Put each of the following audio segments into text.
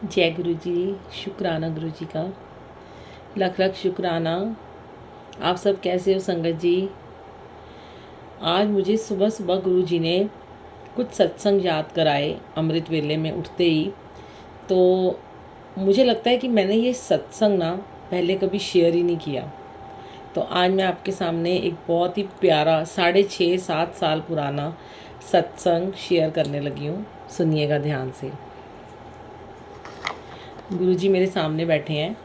जय गुरु जी। शुक्राना गुरु जी का, लख लख शुक्राना। आप सब कैसे हो संगत जी? आज मुझे सुबह सुबह गुरु जी ने कुछ सत्संग याद कराए अमृत वेले में उठते ही। तो मुझे लगता है कि मैंने ये सत्संग ना पहले कभी शेयर ही नहीं किया। तो आज मैं आपके सामने एक बहुत ही प्यारा 6.5-7 साल पुराना सत्संग शेयर करने लगी हूँ। सुनिएगा ध्यान से। गुरुजी मेरे सामने बैठे हैं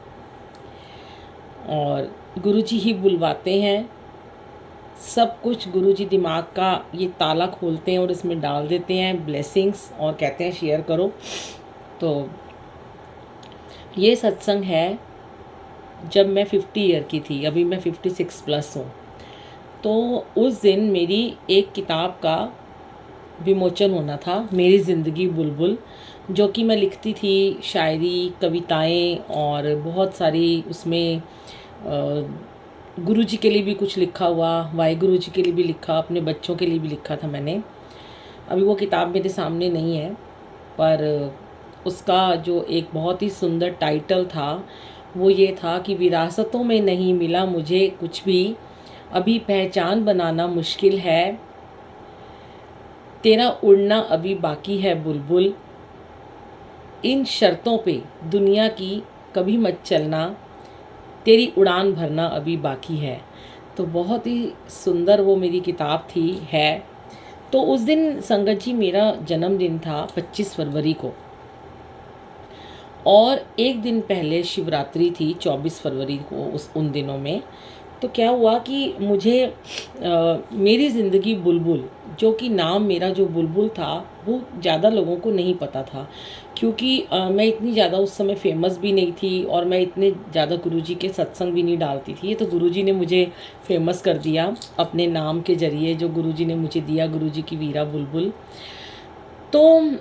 और गुरुजी ही बुलवाते हैं। सब कुछ गुरुजी दिमाग का ये ताला खोलते हैं और इसमें डाल देते हैं ब्लेसिंग्स और कहते हैं शेयर करो। तो ये सत्संग है जब मैं 50 ईयर की थी, अभी मैं 56 प्लस हूँ। तो उस दिन मेरी एक किताब का विमोचन होना था, मेरी ज़िंदगी बुलबुल, जो कि मैं लिखती थी शायरी, कविताएं और बहुत सारी उसमें गुरुजी के लिए भी कुछ लिखा हुआ, वाहिगुरु जी के लिए भी लिखा, अपने बच्चों के लिए भी लिखा था मैंने। अभी वो किताब मेरे सामने नहीं है, पर उसका जो एक बहुत ही सुंदर टाइटल था वो ये था कि विरासतों में नहीं मिला मुझे कुछ भी, अभी पहचान बनाना मुश्किल है, तेरा उड़ना अभी बाकी है बुलबुल, इन शर्तों पे दुनिया की कभी मत चलना, तेरी उड़ान भरना अभी बाकी है। तो बहुत ही सुंदर वो मेरी किताब थी है। तो उस दिन संगत जी मेरा जन्मदिन था 25 फरवरी को, और एक दिन पहले शिवरात्रि थी 24 फरवरी को। उन दिनों में तो क्या हुआ कि मुझे मेरी ज़िंदगी बुलबुल, जो कि नाम मेरा जो बुलबुल था वो ज़्यादा लोगों को नहीं पता था, क्योंकि मैं इतनी ज़्यादा उस समय फेमस भी नहीं थी और मैं इतने ज़्यादा गुरुजी के सत्संग भी नहीं डालती थी। तो गुरुजी ने मुझे फेमस कर दिया अपने नाम के ज़रिए, जो गुरुजी ने मुझे दिया, गुरुजी की वीरा बुलबुल। तो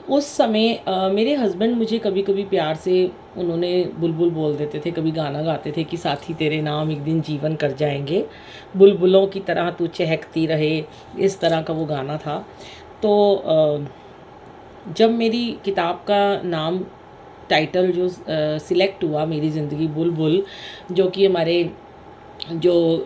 उस समय मेरे हस्बैंड मुझे कभी कभी प्यार से उन्होंने बुलबुल बोल देते थे, कभी गाना गाते थे कि साथी तेरे नाम एक दिन जीवन कर जाएंगे, बुलबुलों की तरह तू चहकती रहे, इस तरह का वो गाना था। तो जब मेरी किताब का नाम टाइटल जो सिलेक्ट हुआ, मेरी ज़िंदगी बुलबुल, जो कि हमारे जो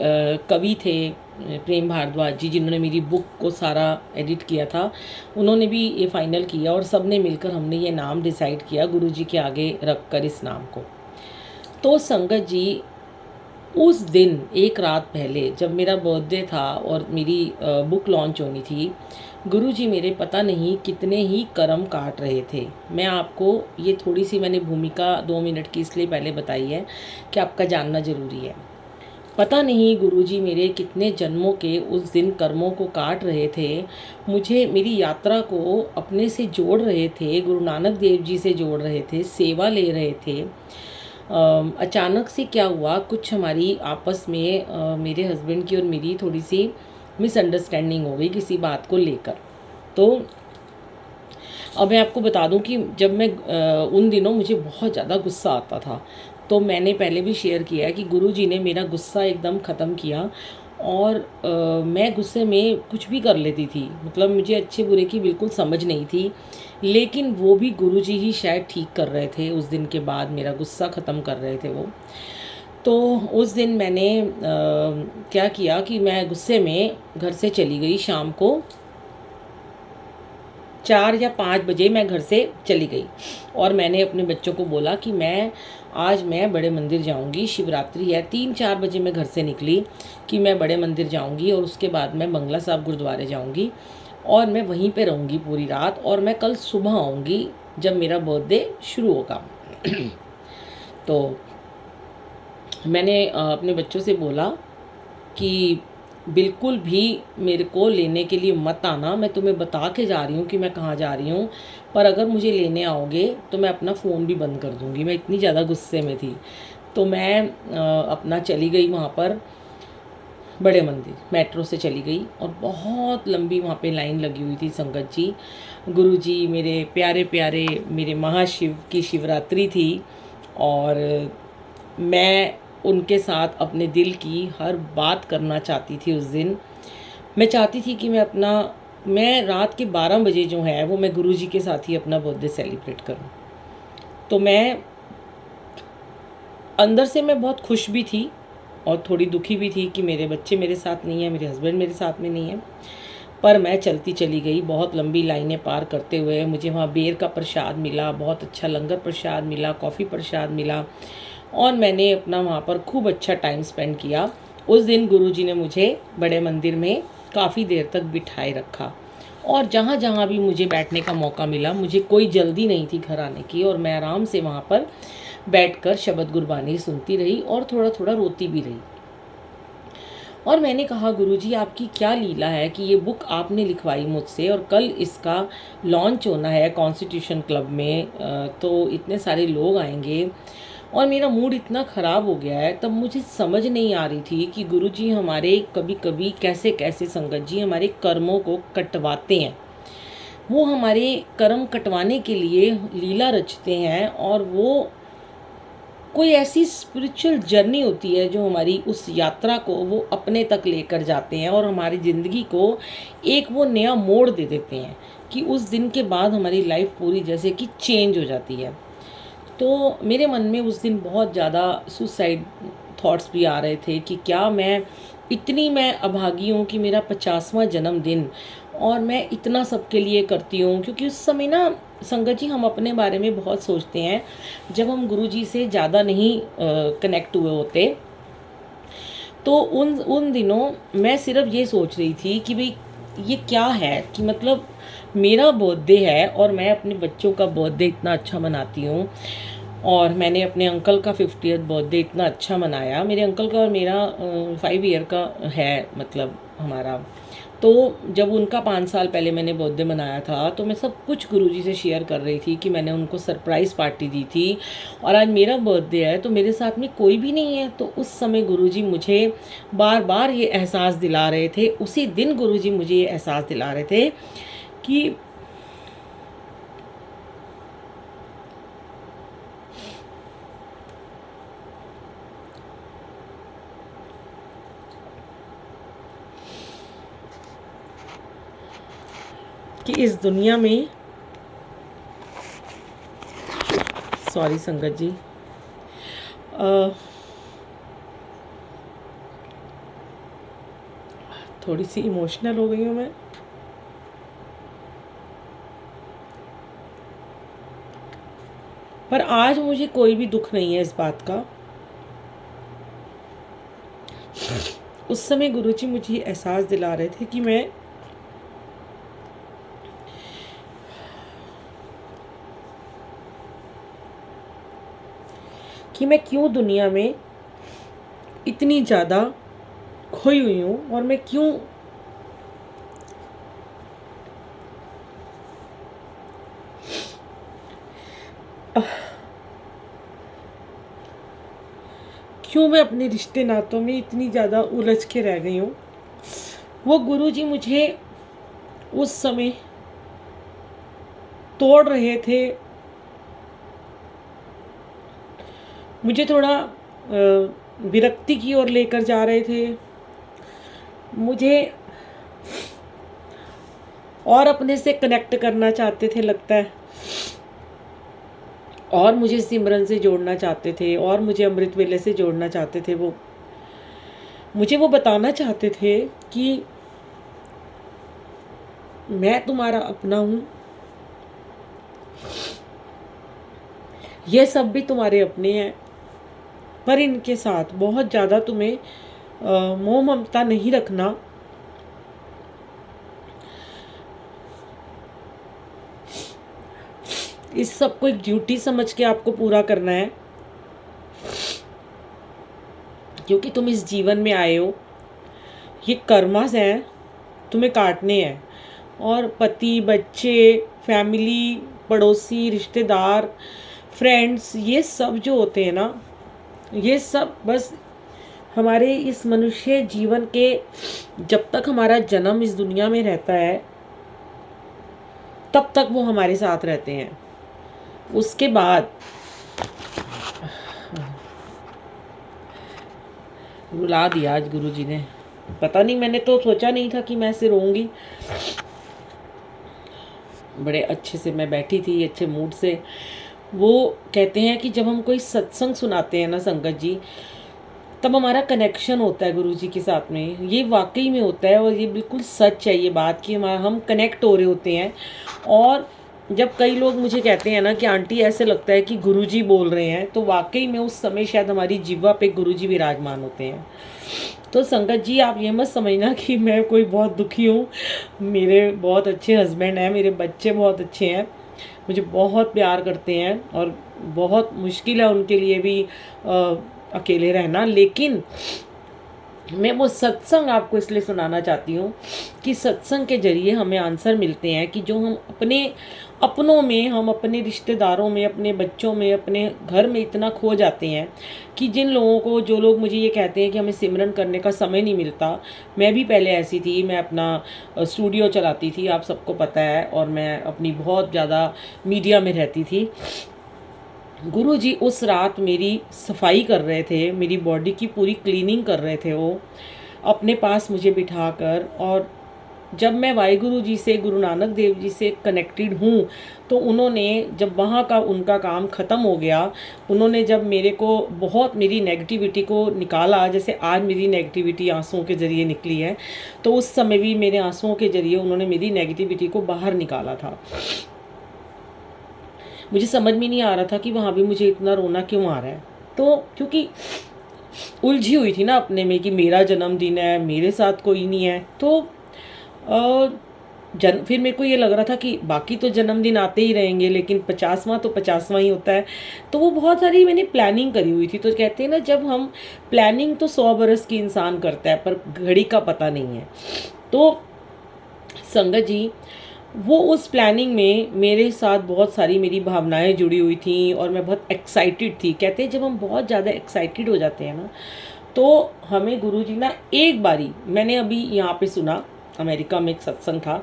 कवि थे प्रेम भारद्वाज जी, जिन्होंने मेरी बुक को सारा एडिट किया था, उन्होंने भी ये फाइनल किया और सब ने मिलकर हमने ये नाम डिसाइड किया गुरुजी के आगे रख कर इस नाम को। तो संगत जी उस दिन एक रात पहले जब मेरा बर्थडे था और मेरी बुक लॉन्च होनी थी, गुरुजी मेरे पता नहीं कितने ही कर्म काट रहे थे। मैं आपको ये थोड़ी सी मैंने भूमिका 2 मिनट की इसलिए पहले बताई है कि आपका जानना ज़रूरी है। पता नहीं गुरुजी मेरे कितने जन्मों के उस दिन कर्मों को काट रहे थे, मुझे मेरी यात्रा को अपने से जोड़ रहे थे, गुरु नानक देव जी से जोड़ रहे थे, सेवा ले रहे थे। अचानक से क्या हुआ, कुछ हमारी आपस में मेरे हस्बैंड की और मेरी थोड़ी सी मिसअंडरस्टैंडिंग हो गई किसी बात को लेकर। तो अब मैं आपको बता दूं कि जब मैं उन दिनों मुझे बहुत ज़्यादा गुस्सा आता था। तो मैंने पहले भी शेयर किया है कि गुरुजी ने मेरा गुस्सा एकदम ख़त्म किया, और मैं गुस्से में कुछ भी कर लेती थी, मतलब मुझे अच्छे बुरे की बिल्कुल समझ नहीं थी, लेकिन वो भी गुरुजी ही शायद ठीक कर रहे थे। उस दिन के बाद मेरा गुस्सा ख़त्म कर रहे थे वो। तो उस दिन मैंने क्या किया कि मैं गुस्से में घर से चली गई। शाम को 4 या 5 बजे मैं घर से चली गई और मैंने अपने बच्चों को बोला कि आज मैं बड़े मंदिर जाऊंगी, शिवरात्रि है। 3-4 बजे मैं घर से निकली कि मैं बड़े मंदिर जाऊंगी और उसके बाद मैं बंगला साहब गुरुद्वारे जाऊंगी और मैं वहीं पे रहूंगी पूरी रात, और मैं कल सुबह आऊंगी जब मेरा बर्थडे शुरू होगा। तो मैंने अपने बच्चों से बोला कि बिल्कुल भी मेरे को लेने के लिए मत आना, मैं तुम्हें बता के जा रही हूँ कि मैं कहाँ जा रही हूँ, पर अगर मुझे लेने आओगे तो मैं अपना फ़ोन भी बंद कर दूँगी। मैं इतनी ज़्यादा गुस्से में थी। तो मैं अपना चली गई वहाँ पर बड़े मंदिर, मेट्रो से चली गई, और बहुत लंबी वहाँ पे लाइन लगी हुई थी संगत जी। गुरुजी मेरे प्यारे प्यारे, मेरे महाशिव की शिवरात्रि थी, और मैं उनके साथ अपने दिल की हर बात करना चाहती थी उस दिन। मैं चाहती थी कि मैं रात के 12 बजे जो है वो मैं गुरुजी के साथ ही अपना बर्थडे सेलिब्रेट करूं। तो मैं अंदर से मैं बहुत खुश भी थी और थोड़ी दुखी भी थी कि मेरे बच्चे मेरे साथ नहीं हैं, मेरे हस्बैंड मेरे साथ में नहीं है। पर मैं चलती चली गई, बहुत लंबी लाइनें पार करते हुए। मुझे वहाँ बेर का प्रसाद मिला, बहुत अच्छा लंगर प्रसाद मिला, कॉफ़ी प्रसाद मिला, और मैंने अपना वहाँ पर खूब अच्छा टाइम स्पेंड किया। उस दिन गुरुजी ने मुझे बड़े मंदिर में काफ़ी देर तक बिठाए रखा, और जहाँ जहाँ भी मुझे बैठने का मौका मिला, मुझे कोई जल्दी नहीं थी घर आने की, और मैं आराम से वहाँ पर बैठकर शबद गुरबानी सुनती रही और थोड़ा थोड़ा रोती भी रही। और मैंने कहा, गुरुजी आपकी क्या लीला है कि ये बुक आपने लिखवाई मुझसे, और कल इसका लॉन्च होना है कॉन्स्टिट्यूशन क्लब में, तो इतने सारे लोग आएंगे, और मेरा मूड इतना ख़राब हो गया है। तब मुझे समझ नहीं आ रही थी कि गुरुजी हमारे कभी कभी कैसे कैसे संगत जी हमारे कर्मों को कटवाते हैं। वो हमारे कर्म कटवाने के लिए लीला रचते हैं, और वो कोई ऐसी स्पिरिचुअल जर्नी होती है जो हमारी उस यात्रा को वो अपने तक लेकर जाते हैं, और हमारी ज़िंदगी को एक वो नया मोड़ दे देते हैं कि उस दिन के बाद हमारी लाइफ पूरी जैसे कि चेंज हो जाती है। तो मेरे मन में उस दिन बहुत ज़्यादा सुसाइड थॉट्स भी आ रहे थे कि क्या मैं अभागी हूँ कि मेरा 50वां जन्मदिन, और मैं इतना सबके लिए करती हूँ। क्योंकि उस समय ना संगत जी हम अपने बारे में बहुत सोचते हैं जब हम गुरु जी से ज़्यादा नहीं कनेक्ट हुए होते। तो उन उन दिनों मैं सिर्फ ये सोच रही थी कि भाई ये क्या है कि मतलब मेरा बर्थडे है और मैं अपने बच्चों का बर्थडे इतना अच्छा मनाती हूँ, और मैंने अपने अंकल का 50th बर्थडे इतना अच्छा मनाया। मेरे अंकल का और मेरा 5 ईयर का है मतलब हमारा। तो जब उनका 5 साल पहले मैंने बर्थडे मनाया था, तो मैं सब कुछ गुरुजी से शेयर कर रही थी कि मैंने उनको सरप्राइज़ पार्टी दी थी, और आज मेरा बर्थडे है तो मेरे साथ में कोई भी नहीं है। तो उस समय गुरुजी मुझे बार बार ये एहसास दिला रहे थे, उसी दिन गुरुजी मुझे ये एहसास दिला रहे थे कि इस दुनिया में, सॉरी संगत जी, थोड़ी सी इमोशनल हो गई हूँ मैं। पर आज मुझे कोई भी दुख नहीं है इस बात का। उस समय गुरुजी मुझे एहसास दिला रहे थे कि मैं क्यों दुनिया में इतनी ज़्यादा खोई हुई हूँ, और मैं क्यों मैं अपने रिश्ते नातों में इतनी ज़्यादा उलझ के रह गई हूँ। वो गुरुजी मुझे उस समय तोड़ रहे थे, मुझे थोड़ा विरक्ति की ओर लेकर जा रहे थे, मुझे और अपने से कनेक्ट करना चाहते थे लगता है, और मुझे सिमरन से जोड़ना चाहते थे, और मुझे अमृत वेले से जोड़ना चाहते थे। वो मुझे वो बताना चाहते थे कि मैं तुम्हारा अपना हूँ, ये सब भी तुम्हारे अपने हैं, पर इनके साथ बहुत ज़्यादा तुम्हें मोह ममता नहीं रखना। इस सब को एक ड्यूटी समझ के आपको पूरा करना है, क्योंकि तुम इस जीवन में आए हो, ये कर्मास हैं, तुम्हें काटने हैं। और पति, बच्चे, फैमिली, पड़ोसी, रिश्तेदार, फ्रेंड्स, ये सब जो होते हैं ना, ये सब बस हमारे इस मनुष्य जीवन के, जब तक हमारा जन्म इस दुनिया में रहता है तब तक वो हमारे साथ रहते हैं। उसके बाद रुला दिया आज गुरुजी ने, पता नहीं, मैंने तो सोचा नहीं था कि मैं ऐसे रोऊंगी। बड़े अच्छे से मैं बैठी थी, अच्छे मूड से, वो कहते हैं कि जब हम कोई सत्संग सुनाते हैं ना संगत जी, तब हमारा कनेक्शन होता है गुरु जी के साथ में। ये वाकई में होता है और ये बिल्कुल सच है ये बात कि हम कनेक्ट हो रहे होते हैं। और जब कई लोग मुझे कहते हैं ना कि आंटी ऐसे लगता है कि गुरुजी बोल रहे हैं, तो वाकई में उस समय शायद हमारी जिह्वा पे गुरुजी विराजमान होते हैं। तो संगत जी आप ये मत समझना कि मैं कोई बहुत दुखी हूँ। मेरे बहुत अच्छे हस्बैंड हैं, मेरे बच्चे बहुत अच्छे हैं, मुझे बहुत प्यार करते हैं और बहुत मुश्किल है उनके लिए भी अकेले रहना। लेकिन मैं वो सत्संग आपको इसलिए सुनाना चाहती हूँ कि सत्संग के जरिए हमें आंसर मिलते हैं कि जो हम अपनों में, हम अपने रिश्तेदारों में, अपने बच्चों में, अपने घर में इतना खो जाते हैं कि जिन लोगों को, जो लोग मुझे ये कहते हैं कि हमें सिमरन करने का समय नहीं मिलता। मैं भी पहले ऐसी थी, मैं अपना स्टूडियो चलाती थी, आप सबको पता है, और मैं अपनी बहुत ज़्यादा मीडिया में रहती थी। गुरु जी उस रात मेरी सफाई कर रहे थे, मेरी बॉडी की पूरी क्लीनिंग कर रहे थे वो अपने पास मुझे बिठाकर। और जब मैं वाहिगुरु जी से, गुरु नानक देव जी से कनेक्टेड हूँ, तो उन्होंने जब वहाँ का उनका काम ख़त्म हो गया, उन्होंने जब मेरे को बहुत, मेरी नेगेटिविटी को निकाला, जैसे आज मेरी नेगेटिविटी आंसुओं के ज़रिए निकली है, तो उस समय भी मेरे आंसुओं के ज़रिए उन्होंने मेरी नेगेटिविटी को बाहर निकाला था। मुझे समझ में नहीं आ रहा था कि वहाँ भी मुझे इतना रोना क्यों आ रहा है। तो क्योंकि उलझी हुई थी ना अपने में कि मेरा जन्मदिन है, मेरे साथ कोई नहीं है। तो फिर मेरे को ये लग रहा था कि बाकी तो जन्मदिन आते ही रहेंगे, लेकिन 50वां तो 50वां ही होता है। तो वो बहुत सारी मैंने प्लानिंग करी हुई थी। तो कहते हैं ना, जब हम प्लानिंग तो 100 बरस की इंसान करता है, पर घड़ी का पता नहीं है। तो संगत जी, वो उस प्लानिंग में मेरे साथ बहुत सारी मेरी भावनाएं जुड़ी हुई थी और मैं बहुत एक्साइटेड थी। कहते हैं जब हम बहुत ज़्यादा एक्साइटेड हो जाते हैं ना, तो हमें गुरुजी ना, एक बारी मैंने अभी यहाँ पे सुना, अमेरिका में एक सत्संग था,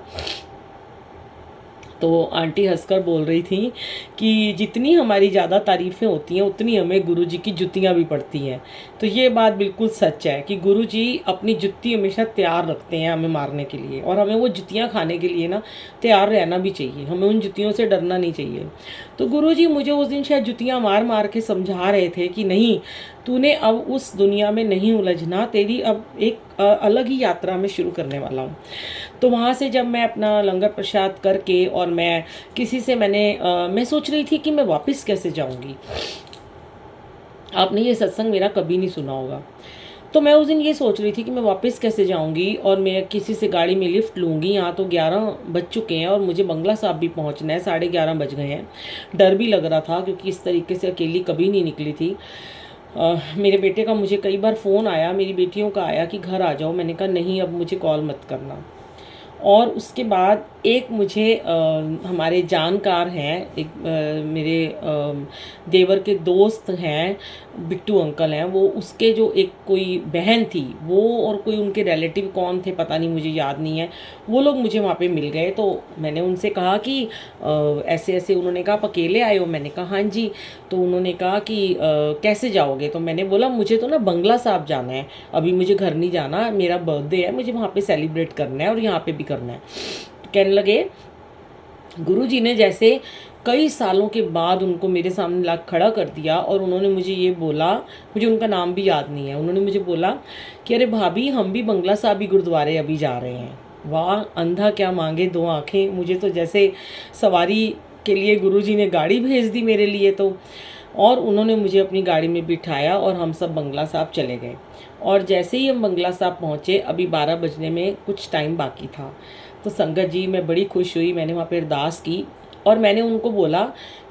तो आंटी हंसकर बोल रही थी कि जितनी हमारी ज़्यादा तारीफ़ें होती हैं उतनी हमें गुरुजी की जुतियाँ भी पड़ती हैं। तो ये बात बिल्कुल सच है कि गुरुजी अपनी जुत्ती हमेशा तैयार रखते हैं हमें मारने के लिए, और हमें वो जुतियाँ खाने के लिए ना तैयार रहना भी चाहिए, हमें उन जुतियों से डरना नहीं चाहिए। तो गुरुजी मुझे उस दिन शायद जुतियाँ मार मार के समझा रहे थे कि नहीं, तूने अब उस दुनिया में नहीं उलझना, तेरी अब एक अलग ही यात्रा में शुरू करने वाला हूँ। तो वहाँ से जब मैं अपना लंगर प्रसाद करके, और मैं किसी से मैं सोच रही थी कि मैं वापस कैसे जाऊँगी। आपने ये सत्संग मेरा कभी नहीं सुना होगा। तो मैं उस दिन ये सोच रही थी कि मैं वापस कैसे जाऊंगी, और मैं किसी से गाड़ी में लिफ्ट लूँगी। यहाँ तो 11 बज चुके हैं और मुझे बंगला साहब भी पहुँचना है, 11:30 बज गए हैं। डर भी लग रहा था क्योंकि इस तरीके से अकेली कभी नहीं निकली थी। मेरे बेटे का मुझे कई बार फ़ोन आया, मेरी बेटियों का आया कि घर आ जाओ। मैंने कहा नहीं, अब मुझे कॉल मत करना। और उसके बाद एक मुझे हमारे जानकार हैं, एक मेरे देवर के दोस्त हैं, बिट्टू अंकल हैं, वो उसके जो एक कोई बहन थी, वो और कोई उनके रिलेटिव कौन थे पता नहीं, मुझे याद नहीं है, वो लोग मुझे वहाँ पे मिल गए। तो मैंने उनसे कहा कि ऐसे ऐसे, उन्होंने कहा आप अकेले आए हो? मैंने कहा हाँ जी। तो उन्होंने कहा कि कैसे जाओगे? तो मैंने बोला मुझे तो ना बंगला साहब जाना है, अभी मुझे घर नहीं जाना, मेरा बर्थडे है, मुझे वहाँ पे सेलिब्रेट करना है और यहाँ पे भी करना है। तो कहने लगे, गुरुजी ने जैसे कई सालों के बाद उनको मेरे सामने ला खड़ा कर दिया, और उन्होंने मुझे ये बोला, मुझे उनका नाम भी याद नहीं है, उन्होंने मुझे बोला कि अरे भाभी, हम भी बंगला साहब ही गुरुद्वारे अभी जा रहे हैं। वाह, अंधा क्या मांगे दो आँखें। मुझे तो जैसे सवारी के लिए गुरुजी ने गाड़ी भेज दी मेरे लिए। तो और उन्होंने मुझे अपनी गाड़ी में बिठाया और हम सब बंगला साहब चले गए। और जैसे ही हम बंगला साहब पहुँचे, अभी 12 बजने में कुछ टाइम बाकी था, तो संगत जी मैं बड़ी खुश हुई। मैंने वहाँ पर अरदास की और मैंने उनको बोला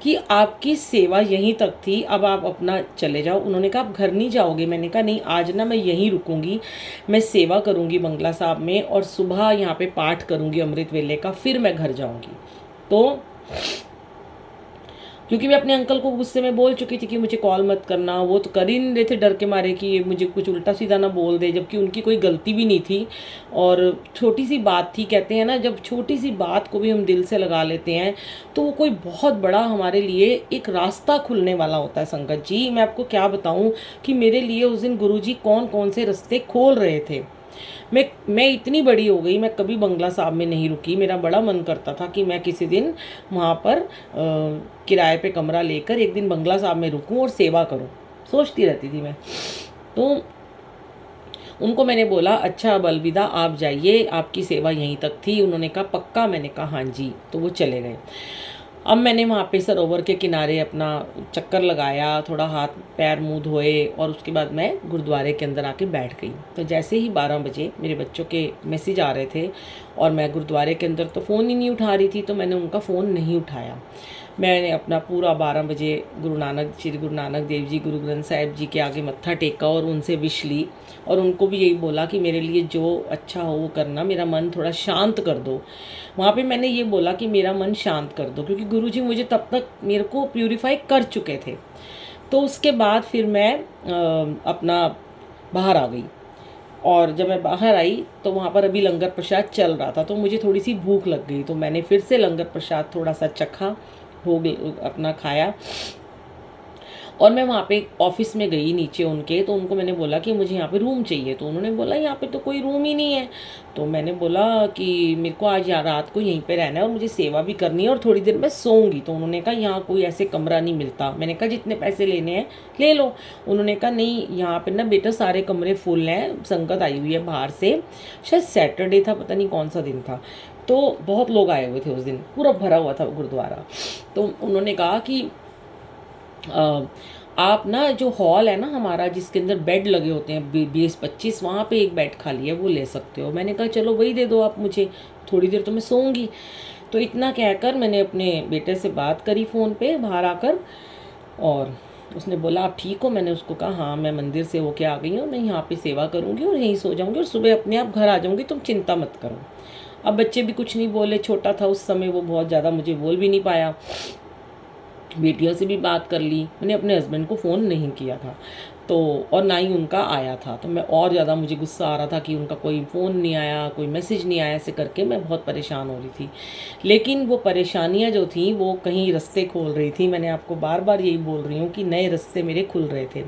कि आपकी सेवा यहीं तक थी, अब आप अपना चले जाओ। उन्होंने कहा आप घर नहीं जाओगे? मैंने कहा नहीं, आज ना मैं यहीं रुकूंगी, मैं सेवा करूंगी बंगला साहब में, और सुबह यहाँ पे पाठ करूंगी अमृत वेले का, फिर मैं घर जाऊंगी। तो क्योंकि मैं अपने अंकल को गुस्से में बोल चुकी थी कि मुझे कॉल मत करना, वो तो कर ही नहीं रहे थे डर के मारे कि ये मुझे कुछ उल्टा सीधा ना बोल दे, जबकि उनकी कोई गलती भी नहीं थी और छोटी सी बात थी। कहते हैं ना, जब छोटी सी बात को भी हम दिल से लगा लेते हैं तो वो कोई बहुत बड़ा हमारे लिए एक रास्ता खुलने वाला होता है। संगत जी, मैं आपको क्या बताऊँ कि मेरे लिए उस दिन गुरुजी कौन कौन से रास्ते खोल रहे थे। मैं इतनी बड़ी हो गई, मैं कभी बंगला साहब में नहीं रुकी। मेरा बड़ा मन करता था कि मैं किसी दिन वहाँ पर किराए पे कमरा लेकर एक दिन बंगला साहब में रुकूं और सेवा करूं, सोचती रहती थी मैं। तो उनको मैंने बोला अच्छा अब अलविदा, आप जाइए, आपकी सेवा यहीं तक थी। उन्होंने कहा पक्का? मैंने कहा हाँ जी। तो वो चले गए। अब मैंने वहाँ पे सरोवर के किनारे अपना चक्कर लगाया, थोड़ा हाथ पैर मुंह धोए और उसके बाद मैं गुरुद्वारे के अंदर आके बैठ गई। तो जैसे ही 12 बजे मेरे बच्चों के मैसेज आ रहे थे और मैं गुरुद्वारे के अंदर तो फ़ोन ही नहीं उठा रही थी, तो मैंने उनका फ़ोन नहीं उठाया। मैंने अपना पूरा 12 बजे श्री गुरु नानक देव जी, गुरु ग्रंथ साहिब जी के आगे मत्था टेका और उनसे विश ली और उनको भी यही बोला कि मेरे लिए जो अच्छा हो वो करना, मेरा मन थोड़ा शांत कर दो। वहाँ पे मैंने ये बोला कि मेरा मन शांत कर दो, क्योंकि गुरुजी मुझे तब तक मेरे को प्यूरिफाई कर चुके थे। तो उसके बाद फिर मैं अपना बाहर आ गई और जब मैं बाहर आई तो वहाँ पर अभी लंगर प्रसाद चल रहा था, तो मुझे थोड़ी सी भूख लग गई। तो मैंने फिर से लंगर प्रसाद थोड़ा सा चखा, भोग अपना खाया और मैं वहाँ पे ऑफिस में गई नीचे उनके। तो उनको मैंने बोला कि मुझे यहाँ पे रूम चाहिए। तो उन्होंने बोला यहाँ पे तो कोई रूम ही नहीं है। तो मैंने बोला कि मेरे को आज रात को यहीं पे रहना है और मुझे सेवा भी करनी है और थोड़ी देर मैं सोऊंगी। तो उन्होंने कहा यहाँ कोई ऐसे कमरा नहीं मिलता। मैंने कहा जितने पैसे लेने हैं ले लो। उन्होंने कहा नहीं, यहाँ पर ना बेटा सारे कमरे फुल हैं, संगत आई हुई है बाहर से, शायद सैटरडे था, पता नहीं कौन सा दिन था। तो बहुत लोग आए हुए थे उस दिन, पूरा भरा हुआ था गुरुद्वारा। तो उन्होंने कहा कि आप ना जो हॉल है ना हमारा, जिसके अंदर बेड लगे होते हैं 20-25, वहाँ पे एक बेड खाली है, वो ले सकते हो। मैंने कहा चलो वही दे दो आप मुझे, थोड़ी देर तो मैं सोऊंगी। तो इतना कहकर मैंने अपने बेटे से बात करी फ़ोन पे बाहर आकर और उसने बोला आप ठीक हो? मैंने उसको कहा हाँ, मैं मंदिर से होके आ गई हूँ, मैं यहाँ पे सेवा करूँगी और यहीं सो जाऊँगी और सुबह अपने आप घर आ जाऊँगी, तुम चिंता मत करो। अब बच्चे भी कुछ नहीं बोले, छोटा था उस समय, वो बहुत ज़्यादा मुझे बोल भी नहीं पाया। बेटियों से भी बात कर ली, मैंने अपने हस्बैंड को फ़ोन नहीं किया था तो, और ना ही उनका आया था। तो मैं और ज़्यादा मुझे गुस्सा आ रहा था कि उनका कोई फ़ोन नहीं आया, कोई मैसेज नहीं आया, ऐसे करके मैं बहुत परेशान हो रही थी। लेकिन वो परेशानियाँ जो थी वो कहीं रास्ते खोल रही थी। मैंने आपको बार बार यही बोल रही हूँ कि नए रास्ते मेरे खुल रहे थे।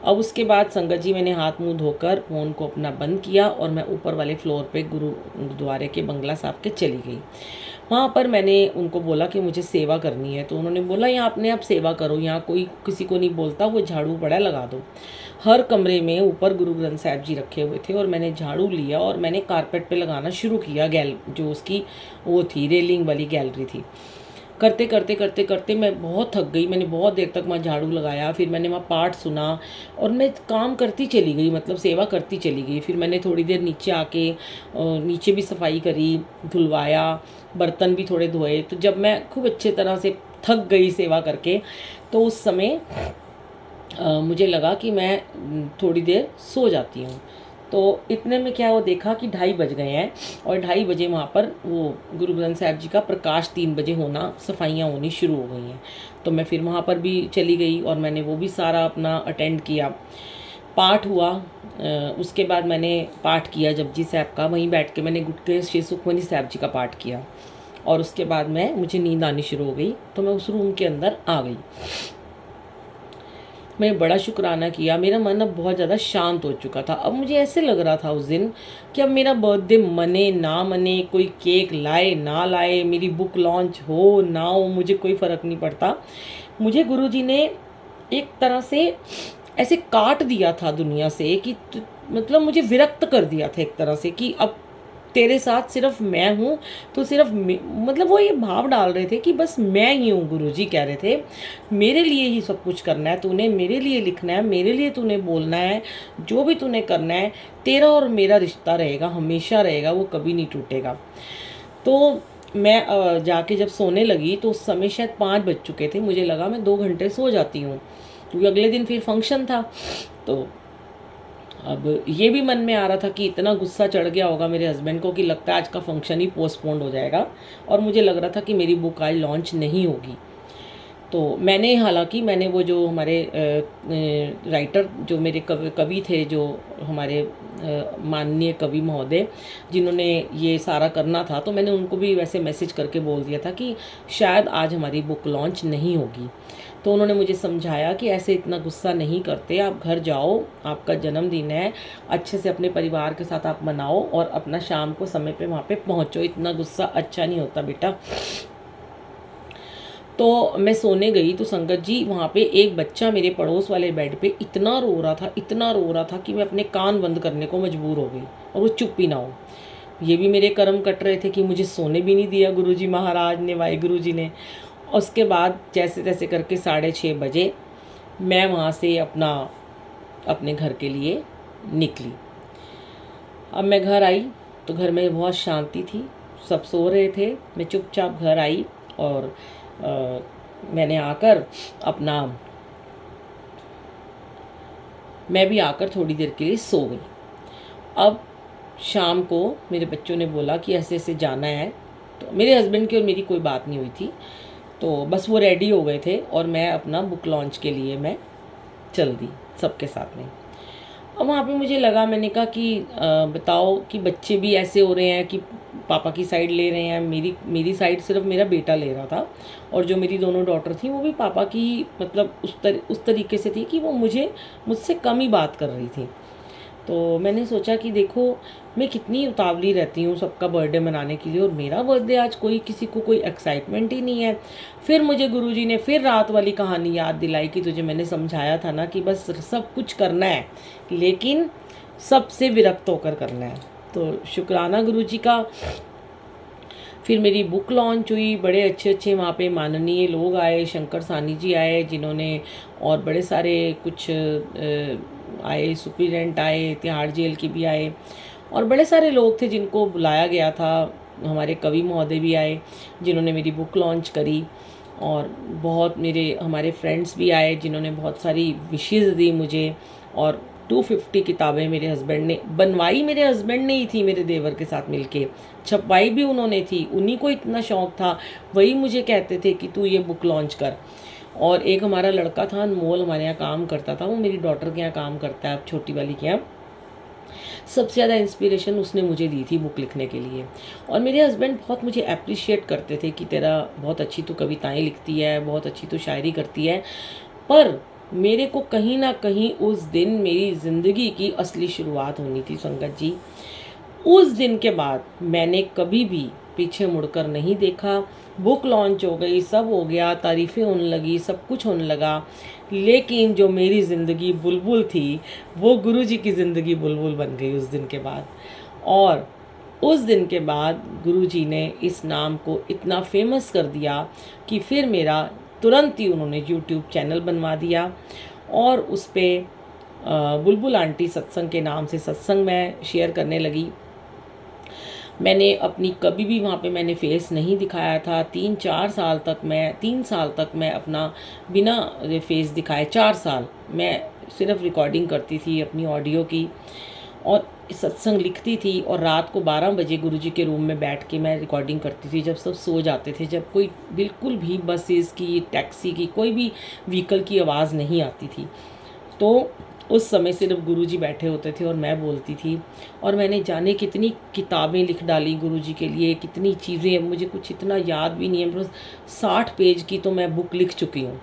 अब उसके बाद संगत जी मैंने हाथ मुंह धोकर फ़ोन को अपना बंद किया और मैं ऊपर वाले फ्लोर पे गुरुद्वारे के बंगला साहब के चली गई। वहाँ पर मैंने उनको बोला कि मुझे सेवा करनी है। तो उन्होंने बोला यहाँ अपने आप सेवा करो, यहाँ कोई किसी को नहीं बोलता, वो झाड़ू पड़ा लगा दो। हर कमरे में ऊपर गुरु ग्रंथ साहिब जी रखे हुए थे और मैंने झाड़ू लिया और मैंने कारपेट पे लगाना शुरू किया। जो उसकी वो थी रेलिंग वाली गैलरी थी। करते करते करते करते मैं बहुत थक गई। मैंने बहुत देर तक वहाँ झाड़ू लगाया, फिर मैंने वहाँ पाठ सुना और मैं काम करती चली गई, मतलब सेवा करती चली गई। फिर मैंने थोड़ी देर नीचे आके नीचे भी सफाई करी, धुलवाया, बर्तन भी थोड़े धोए। तो जब मैं खूब अच्छे तरह से थक गई सेवा करके, तो उस समय मुझे लगा कि मैं थोड़ी देर सो जाती हूँ। तो इतने में क्या वो देखा कि 2:30 बज गए हैं और 2:30 बजे वहाँ पर वो गुरु ग्रंथ साहिब जी का प्रकाश 3 बजे होना, सफाइयाँ होनी शुरू हो गई हैं। तो मैं फिर वहाँ पर भी चली गई और मैंने वो भी सारा अपना अटेंड किया। पाठ हुआ, उसके बाद मैंने पाठ किया जपजी साहब का, वहीं बैठ के मैंने गुटके श्री सुखमनी साहब जी का पाठ किया और उसके बाद मुझे नींद आनी शुरू हो गई। तो मैं उस रूम के अंदर आ गई। मैंने बड़ा शुक्राना किया, मेरा मन अब बहुत ज़्यादा शांत हो चुका था। अब मुझे ऐसे लग रहा था उस दिन कि अब मेरा बर्थडे मने ना मने, कोई केक लाए ना लाए, मेरी बुक लॉन्च हो ना हो, मुझे कोई फ़र्क नहीं पड़ता। मुझे गुरुजी ने एक तरह से ऐसे काट दिया था दुनिया से कि मतलब मुझे विरक्त कर दिया था एक तरह से कि अब तेरे साथ सिर्फ मैं हूँ। तो सिर्फ मतलब वो ये भाव डाल रहे थे कि बस मैं ही हूँ। गुरुजी कह रहे थे मेरे लिए ही सब कुछ करना है तूने, मेरे लिए लिखना है, मेरे लिए तूने बोलना है, जो भी तूने करना है, तेरा और मेरा रिश्ता रहेगा, हमेशा रहेगा, वो कभी नहीं टूटेगा। तो मैं जाके जब सोने लगी तो उस समय शायद 5 बज चुके थे। मुझे लगा मैं 2 घंटे सो जाती हूँ क्योंकि अगले दिन फिर फंक्शन था। तो अब ये भी मन में आ रहा था कि इतना गुस्सा चढ़ गया होगा मेरे हस्बैंड को कि लगता है आज का फंक्शन ही पोस्टपोन्ड हो जाएगा और मुझे लग रहा था कि मेरी बुक आज लॉन्च नहीं होगी। तो मैंने, हालांकि मैंने वो जो हमारे राइटर, जो मेरे कवि थे, जो हमारे माननीय कवि महोदय जिन्होंने ये सारा करना था, तो मैंने उनको भी वैसे मैसेज करके बोल दिया था कि शायद आज हमारी बुक लॉन्च नहीं होगी। तो उन्होंने मुझे समझाया कि ऐसे इतना गुस्सा नहीं करते, आप घर जाओ, आपका जन्मदिन है, अच्छे से अपने परिवार के साथ आप मनाओ और अपना शाम को समय पे वहाँ पे पहुँचो, इतना गुस्सा अच्छा नहीं होता बेटा। तो मैं सोने गई तो संगत जी वहाँ पे एक बच्चा मेरे पड़ोस वाले बेड पे इतना रो रहा था, इतना रो रहा था कि मैं अपने कान बंद करने को मजबूर हो गई और वो चुप ही ना हो। ये भी मेरे कर्म कट रहे थे कि मुझे सोने भी नहीं दिया गुरुजी महाराज ने, वाहिगुरु जी ने। उसके बाद जैसे तैसे करके 6:30 बजे मैं वहाँ से अपने घर के लिए निकली। अब मैं घर आई तो घर में बहुत शांति थी, सब सो रहे थे। मैं चुपचाप घर आई और मैंने आकर मैं भी आकर थोड़ी देर के लिए सो गई। अब शाम को मेरे बच्चों ने बोला कि ऐसे ऐसे जाना है, तो मेरे हस्बैंड की और मेरी कोई बात नहीं हुई थी, तो बस वो रेडी हो गए थे और मैं अपना बुक लॉन्च के लिए मैं चल दी सबके साथ में। अब वहाँ पे मुझे लगा, मैंने कहा कि बताओ कि बच्चे भी ऐसे हो रहे हैं कि पापा की साइड ले रहे हैं, मेरी साइड सिर्फ मेरा बेटा ले रहा था, और जो मेरी दोनों डॉटर थी वो भी पापा की, मतलब उस तरीके से थी कि वो मुझसे कम ही बात कर रही थी। तो मैंने सोचा कि देखो मैं कितनी उतावली रहती हूँ सबका बर्थडे मनाने के लिए, और मेरा बर्थडे आज किसी को कोई एक्साइटमेंट ही नहीं है। फिर मुझे गुरुजी ने फिर रात वाली कहानी याद दिलाई कि तुझे मैंने समझाया था ना कि बस सब कुछ करना है लेकिन सबसे विरक्त होकर करना है। तो शुक्राना गुरुजी का। फिर मेरी बुक लॉन्च हुई, बड़े अच्छे अच्छे वहाँ पे माननीय लोग आए, शंकर सानी जी आए जिन्होंने, और बड़े सारे कुछ आए, सुप्रीडेंट आए, तिहाड़ जेल के भी आए, और बड़े सारे लोग थे जिनको बुलाया गया था। हमारे कवि महोदय भी आए जिन्होंने मेरी बुक लॉन्च करी, और बहुत हमारे फ्रेंड्स भी आए जिन्होंने बहुत सारी विशेज़ दी मुझे। और 250 किताबें मेरे हस्बैंड ने बनवाई, मेरे हस्बैंड ने ही थी मेरे देवर के साथ मिलके, छपवाई भी उन्होंने थी, उन्हीं को इतना शौक़ था, वही मुझे कहते थे कि तू ये बुक लॉन्च कर। और एक हमारा लड़का था अनमोल, हमारे यहाँ काम करता था, वो मेरी डॉटर के यहाँ काम करता है अब, छोटी वाली के यहाँ। सबसे ज़्यादा इंस्पिरेशन उसने मुझे दी थी बुक लिखने के लिए। और मेरे हस्बैंड बहुत मुझे अप्रिशिएट करते थे कि तेरा बहुत अच्छी तू कविताएं लिखती है, बहुत अच्छी तू शायरी करती है। पर मेरे को कहीं ना कहीं उस दिन मेरी ज़िंदगी की असली शुरुआत होनी थी संगत जी। उस दिन के बाद मैंने कभी भी पीछे मुड़कर नहीं देखा। बुक लॉन्च हो गई, सब हो गया, तारीफ़ें होने लगी, सब कुछ होने लगा, लेकिन जो मेरी ज़िंदगी बुलबुल थी वो गुरुजी की ज़िंदगी बुलबुल बन गई उस दिन के बाद। और उस दिन के बाद गुरुजी ने इस नाम को इतना फेमस कर दिया कि फिर मेरा तुरंत ही उन्होंने यूट्यूब चैनल बनवा दिया, और उस पर बुलबुल आंटी सत्संग के नाम से सत्संग मैं शेयर करने लगी। मैंने अपनी कभी भी वहाँ पे मैंने फेस नहीं दिखाया था। 3 साल तक मैं अपना बिना फेस दिखाए, 4 साल मैं सिर्फ रिकॉर्डिंग करती थी अपनी ऑडियो की, और सत्संग लिखती थी, और रात को 12 बजे गुरुजी के रूम में बैठ के मैं रिकॉर्डिंग करती थी जब सब सो जाते थे, जब कोई बिल्कुल भी बसेस की, टैक्सी की, कोई भी व्हीकल की आवाज़ नहीं आती थी। तो उस समय सिर्फ गुरुजी बैठे होते थे और मैं बोलती थी। और मैंने जाने कितनी किताबें लिख डाली गुरुजी के लिए, कितनी चीज़ें, मुझे कुछ इतना याद भी नहीं है, बस 60 पेज की तो मैं बुक लिख चुकी हूँ।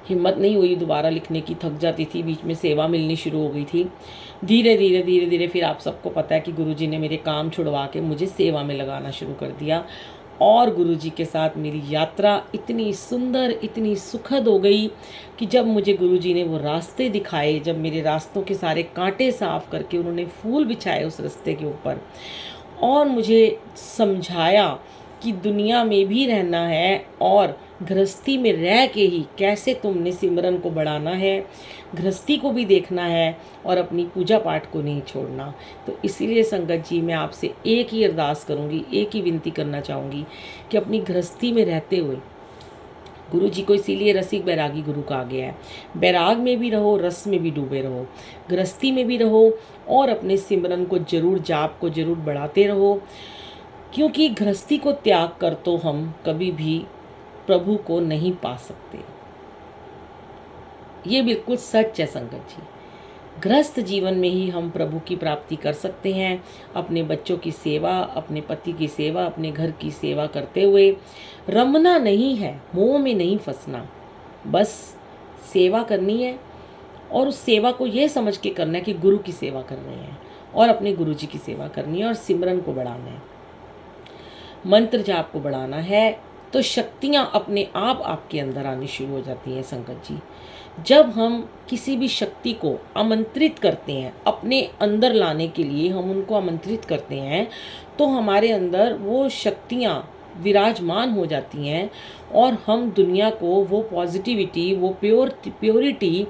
हिम्मत नहीं हुई दोबारा लिखने की, थक जाती थी, बीच में सेवा मिलनी शुरू हो गई थी। धीरे धीरे फिर आप सबको पता है कि गुरुजी ने मेरे काम छुड़वा के मुझे सेवा में लगाना शुरू कर दिया, और गुरुजी के साथ मेरी यात्रा इतनी सुंदर, इतनी सुखद हो गई कि जब मुझे गुरुजी ने वो रास्ते दिखाए, जब मेरे रास्तों के सारे कांटे साफ करके उन्होंने फूल बिछाए उस रास्ते के ऊपर, और मुझे समझाया कि दुनिया में भी रहना है और गृहस्थी में रह के ही कैसे तुमने सिमरन को बढ़ाना है, गृहस्थी को भी देखना है और अपनी पूजा पाठ को नहीं छोड़ना। तो इसीलिए संगत जी मैं आपसे एक ही अरदास करूँगी, एक ही विनती करना चाहूँगी कि अपनी गृहस्थी में रहते हुए, गुरु जी को इसीलिए रसिक बैरागी गुरु कहा गया है, बैराग में भी रहो, रस में भी डूबे रहो, गृहस्थी में भी रहो, और अपने सिमरन को जरूर, जाप को जरूर बढ़ाते रहो, क्योंकि गृहस्थी को त्याग कर तो हम कभी भी प्रभु को नहीं पा सकते। ये बिल्कुल सच है संगत जी। गृहस्थ जीवन में ही हम प्रभु की प्राप्ति कर सकते हैं, अपने बच्चों की सेवा, अपने पति की सेवा, अपने घर की सेवा करते हुए। रमना नहीं है, मोह में नहीं फंसना, बस सेवा करनी है और उस सेवा को ये समझ के करना है कि गुरु की सेवा कर रहे हैं और अपने गुरु जी की सेवा करनी है और सिमरन को बढ़ाना है, मंत्र जाप को बढ़ाना है, तो शक्तियाँ अपने आप आपके अंदर आनी शुरू हो जाती हैं संगत जी। जब हम किसी भी शक्ति को आमंत्रित करते हैं, अपने अंदर लाने के लिए हम उनको आमंत्रित करते हैं, तो हमारे अंदर वो शक्तियाँ विराजमान हो जाती हैं और हम दुनिया को वो पॉजिटिविटी, वो प्योरिटी,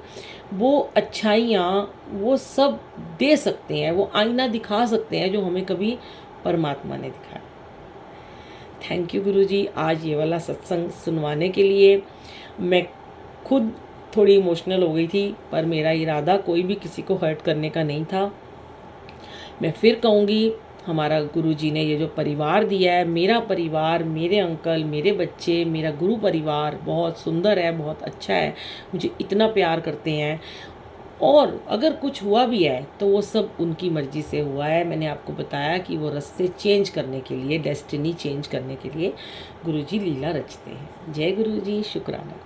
वो अच्छाइयाँ, वो सब दे सकते हैं, वो आईना दिखा सकते हैं जो हमें कभी परमात्मा ने दिखाया। थैंक यू गुरुजी, आज ये वाला सत्संग सुनवाने के लिए। मैं खुद थोड़ी इमोशनल हो गई थी, पर मेरा इरादा कोई भी किसी को हर्ट करने का नहीं था। मैं फिर कहूँगी, हमारा गुरुजी ने ये जो परिवार दिया है, मेरा परिवार, मेरे अंकल, मेरे बच्चे, मेरा गुरु परिवार बहुत सुंदर है, बहुत अच्छा है, मुझे इतना प्यार करते हैं। और अगर कुछ हुआ भी है तो वो सब उनकी मर्ज़ी से हुआ है। मैंने आपको बताया कि वो रास्ते चेंज करने के लिए, डेस्टिनी चेंज करने के लिए गुरुजी लीला रचते हैं। जय गुरुजी, शुक्राना।